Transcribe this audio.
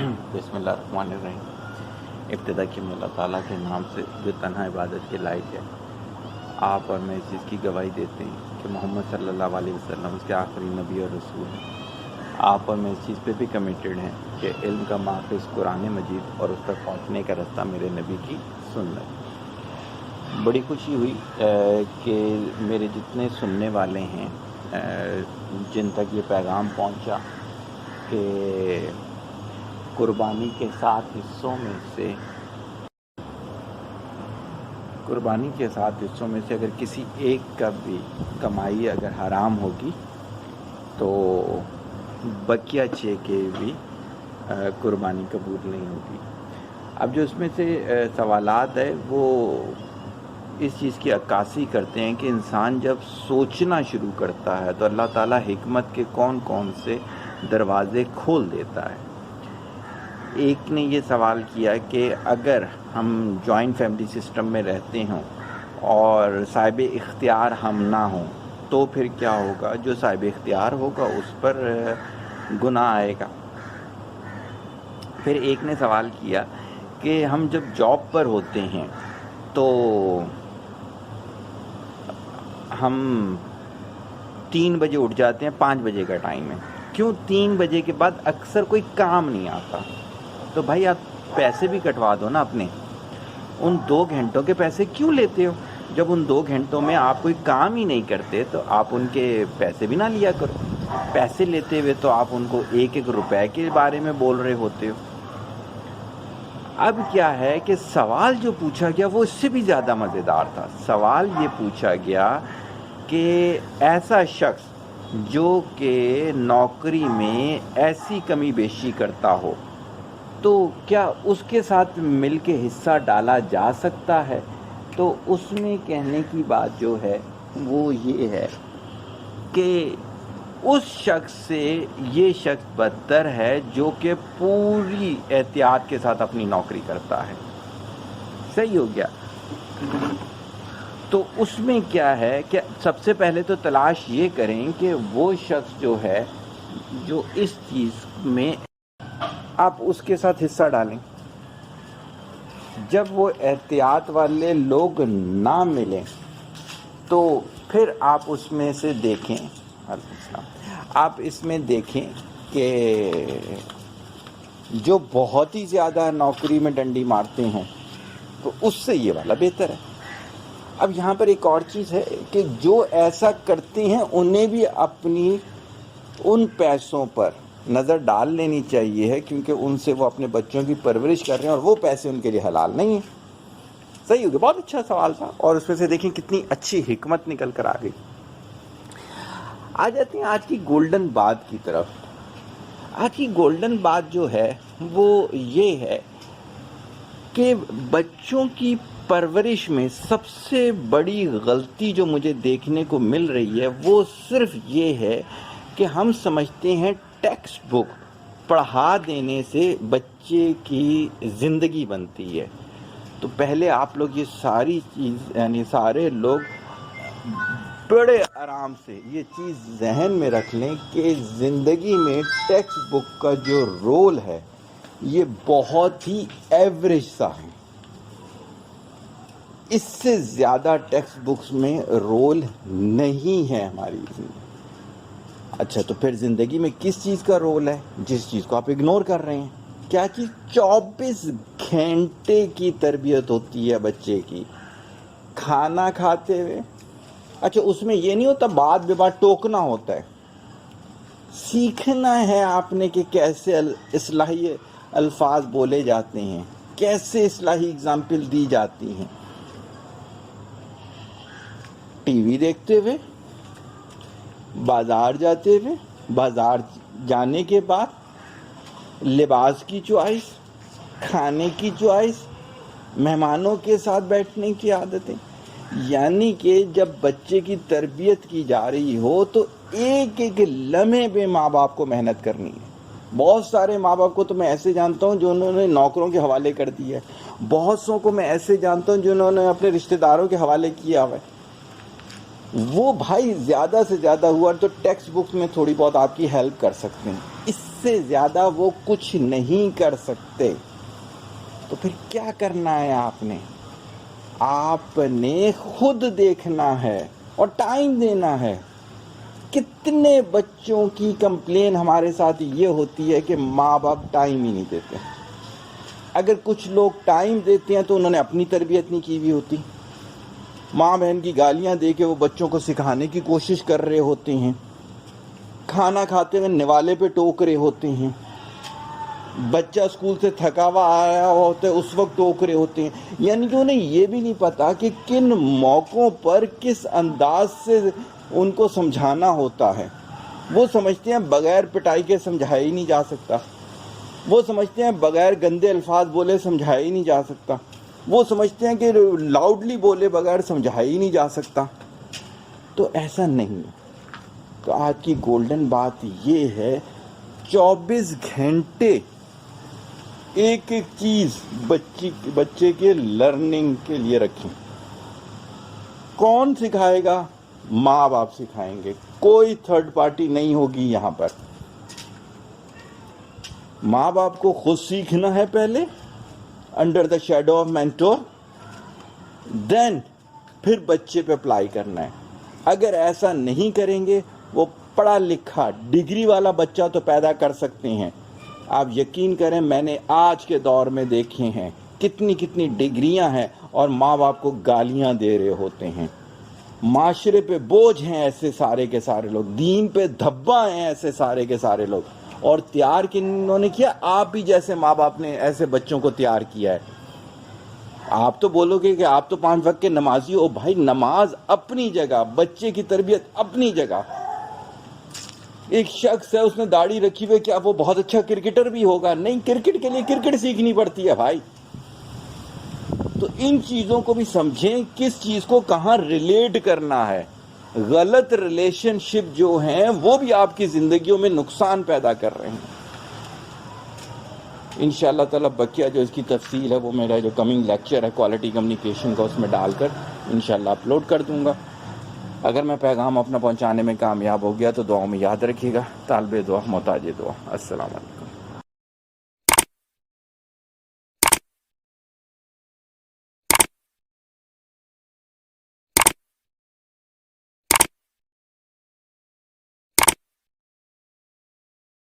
بسم اللہ الرحمن الرحیم۔ ابتدا کی میں اللہ تعالیٰ کے نام سے جو تنہا عبادت کے لائق ہے۔ آپ اور میں اس چیز کی گواہی دیتے ہیں کہ محمد صلی اللہ علیہ وسلم اس کے آخری نبی اور رسول ہیں۔ آپ اور میں اس چیز پہ بھی کمیٹڈ ہیں کہ علم کا ماخذ قرآن مجید اور اس تک پہنچنے کا رستہ میرے نبی کی سنت۔ بڑی خوشی ہوئی کہ میرے جتنے سننے والے ہیں جن تک یہ پیغام پہنچا کہ قربانی کے 7 حصوں میں سے اگر کسی ایک کا بھی کمائی اگر حرام ہوگی تو بقیہ 6 کے بھی قربانی قبول نہیں ہوگی۔ اب جو اس میں سے سوالات ہے وہ اس چیز کی عکاسی کرتے ہیں کہ انسان جب سوچنا شروع کرتا ہے تو اللہ تعالیٰ حکمت کے کون کون سے دروازے کھول دیتا ہے۔ ایک نے یہ سوال کیا کہ اگر ہم جوائنٹ فیملی سسٹم میں رہتے ہوں اور صاحب اختیار ہم نہ ہوں تو پھر کیا ہوگا؟ جو صاحب اختیار ہوگا اس پر گناہ آئے گا۔ پھر ایک نے سوال کیا کہ ہم جب جاب پر ہوتے ہیں تو ہم 3 بجے اٹھ جاتے ہیں، 5 بجے کا ٹائم ہے، کیوں 3 بجے کے بعد اکثر کوئی کام نہیں آتا؟ تو بھائی آپ پیسے بھی کٹوا دو نا اپنے، ان 2 گھنٹوں کے پیسے کیوں لیتے ہو؟ جب ان 2 گھنٹوں میں آپ کوئی کام ہی نہیں کرتے تو آپ ان کے پیسے بھی نہ لیا کرو۔ پیسے لیتے ہوئے تو آپ ان کو 1-1 روپے کے بارے میں بول رہے ہوتے ہو۔ اب کیا ہے کہ سوال جو پوچھا گیا وہ اس سے بھی زیادہ مزیدار تھا۔ سوال یہ پوچھا گیا کہ ایسا شخص جو کہ نوکری میں ایسی کمی بیشی کرتا ہو تو کیا اس کے ساتھ مل کے حصہ ڈالا جا سکتا ہے؟ تو اس میں کہنے کی بات جو ہے وہ یہ ہے کہ اس شخص سے یہ شخص بدتر ہے جو کہ پوری احتیاط کے ساتھ اپنی نوکری کرتا ہے۔ صحیح ہو گیا؟ تو اس میں کیا ہے کہ سب سے پہلے تو تلاش یہ کریں کہ وہ شخص جو ہے جو اس چیز میں آپ اس کے ساتھ حصہ ڈالیں۔ جب وہ احتیاط والے لوگ نہ ملیں تو پھر آپ اس میں سے دیکھیں، آپ اس میں دیکھیں کہ جو بہت ہی زیادہ نوکری میں ڈنڈی مارتے ہیں تو اس سے یہ والا بہتر ہے۔ اب یہاں پر ایک اور چیز ہے کہ جو ایسا کرتے ہیں انہیں بھی اپنی ان پیسوں پر نظر ڈال لینی چاہیے ہے، کیونکہ ان سے وہ اپنے بچوں کی پرورش کر رہے ہیں اور وہ پیسے ان کے لیے حلال نہیں ہیں۔ صحیح ہو گیا؟ بہت اچھا سوال تھا اور اس میں سے دیکھیں کتنی اچھی حکمت نکل کر آ گئی۔ آ جاتے ہیں آج کی گولڈن بات کی طرف۔ آج کی گولڈن بات جو ہے وہ یہ ہے کہ بچوں کی پرورش میں سب سے بڑی غلطی جو مجھے دیکھنے کو مل رہی ہے وہ صرف یہ ہے کہ ہم سمجھتے ہیں ٹیکسٹ بک پڑھا دینے سے بچے کی زندگی بنتی ہے۔ تو پہلے آپ لوگ یہ ساری چیز یعنی سارے لوگ بڑے آرام سے یہ چیز ذہن میں رکھ لیں کہ زندگی میں ٹیکسٹ بک کا جو رول ہے یہ بہت ہی ایوریج سا ہے۔ اس سے زیادہ ٹیکسٹ بکس میں رول نہیں ہے ہماری زندگی۔ اچھا تو پھر زندگی میں کس چیز کا رول ہے جس چیز کو آپ اگنور کر رہے ہیں؟ کیا چیز؟ 24 گھنٹے کی تربیت ہوتی ہے بچے کی کھانا کھاتے ہوئے۔ اچھا اس میں یہ نہیں ہوتا بعد بے بعد ٹوکنا ہوتا ہے، سیکھنا ہے آپ نے کہ کیسے اصلاحی الفاظ بولے جاتے ہیں، کیسے اصلاحی اگزامپل دی جاتی ہیں۔ ٹی وی دیکھتے ہوئے، بازار جاتے ہوئے، بازار جانے کے بعد لباس کی چوائس، کھانے کی چوائس، مہمانوں کے ساتھ بیٹھنے کی عادتیں، یعنی کہ جب بچے کی تربیت کی جا رہی ہو تو ایک ایک لمحے پہ ماں باپ کو محنت کرنی ہے۔ بہت سارے ماں باپ کو تو میں ایسے جانتا ہوں جو انہوں نے نوکروں کے حوالے کر دیا ہے، بہت سو کو میں ایسے جانتا ہوں جنہوں نے اپنے رشتہ داروں کے حوالے کیا ہوا ہے۔ وہ بھائی زیادہ سے زیادہ ہوا تو ٹیکسٹ بک میں تھوڑی بہت آپ کی ہیلپ کر سکتے ہیں، اس سے زیادہ وہ کچھ نہیں کر سکتے. تو پھر کیا کرنا ہے آپ نے خود دیکھنا ہے اور ٹائم دینا ہے. کتنے بچوں کی کمپلین ہمارے ساتھ یہ ہوتی ہے کہ ماں باپ ٹائم ہی نہیں دیتے. اگر کچھ لوگ ٹائم دیتے ہیں تو انہوں نے اپنی تربیت نہیں کی ہوئی ہوتی. ماں بہن کی گالیاں دے کے وہ بچوں کو سکھانے کی کوشش کر رہے ہوتے ہیں. کھانا کھاتے ہوئے نوالے پہ ٹوک رہے ہوتے ہیں. بچہ اسکول سے تھکا ہوا آیا ہوتا ہے اس وقت ٹوک رہے ہوتے ہیں. یعنی کہ انہیں یہ بھی نہیں پتا کہ کن موقعوں پر کس انداز سے ان کو سمجھانا ہوتا ہے. وہ سمجھتے ہیں بغیر پٹائی کے سمجھایا ہی نہیں جا سکتا. وہ سمجھتے ہیں بغیر گندے الفاظ بولے سمجھایا ہی نہیں جا سکتا. وہ سمجھتے ہیں کہ لاؤڈلی بولے بغیر سمجھایا ہی نہیں جا سکتا. تو ایسا نہیں. تو آج کی گولڈن بات یہ ہے 24 گھنٹے ایک ایک چیز بچے کے لرننگ کے لیے رکھیں. کون سکھائے گا؟ ماں باپ سکھائیں گے. کوئی تھرڈ پارٹی نہیں ہوگی یہاں پر. ماں باپ کو خود سیکھنا ہے پہلے under the shadow of mentor, then پھر بچے پہ اپلائی کرنا ہے. اگر ایسا نہیں کریں گے وہ پڑھا لکھا ڈگری والا بچہ تو پیدا کر سکتے ہیں. آپ یقین کریں میں نے آج کے دور میں دیکھے ہیں کتنی ڈگریاں ہیں اور ماں باپ کو گالیاں دے رہے ہوتے ہیں. معاشرے پہ بوجھ ہیں ایسے سارے کے سارے لوگ. دین پہ دھبا ہیں ایسے سارے کے سارے لوگ. اور تیار کنہوں نے کیا؟ آپ ہی جیسے ماں باپ نے ایسے بچوں کو تیار کیا ہے. آپ تو بولو گے کہ آپ تو 5 وقت کے نمازی ہو. بھائی نماز اپنی جگہ، بچے کی تربیت اپنی جگہ. ایک شخص ہے اس نے داڑھی رکھی ہوئی، کیا وہ بہت اچھا کرکٹر بھی ہوگا؟ نہیں، کرکٹ کے لیے کرکٹ سیکھنی پڑتی ہے بھائی. تو ان چیزوں کو بھی سمجھیں کس چیز کو کہاں ریلیٹ کرنا ہے. غلط ریلیشن شپ جو ہیں وہ بھی آپ کی زندگیوں میں نقصان پیدا کر رہے ہیں. انشاءاللہ تعالی بقیہ جو اس کی تفصیل ہے وہ میرا جو کمنگ لیکچر ہے کوالٹی کمیونیکیشن کا اس میں ڈال کر انشاءاللہ اپلوڈ کر دوں گا. اگر میں پیغام اپنا پہنچانے میں کامیاب ہو گیا تو دعاؤں میں یاد رکھیے گا. طالب دعا محتاج دعا. السلام علیکم.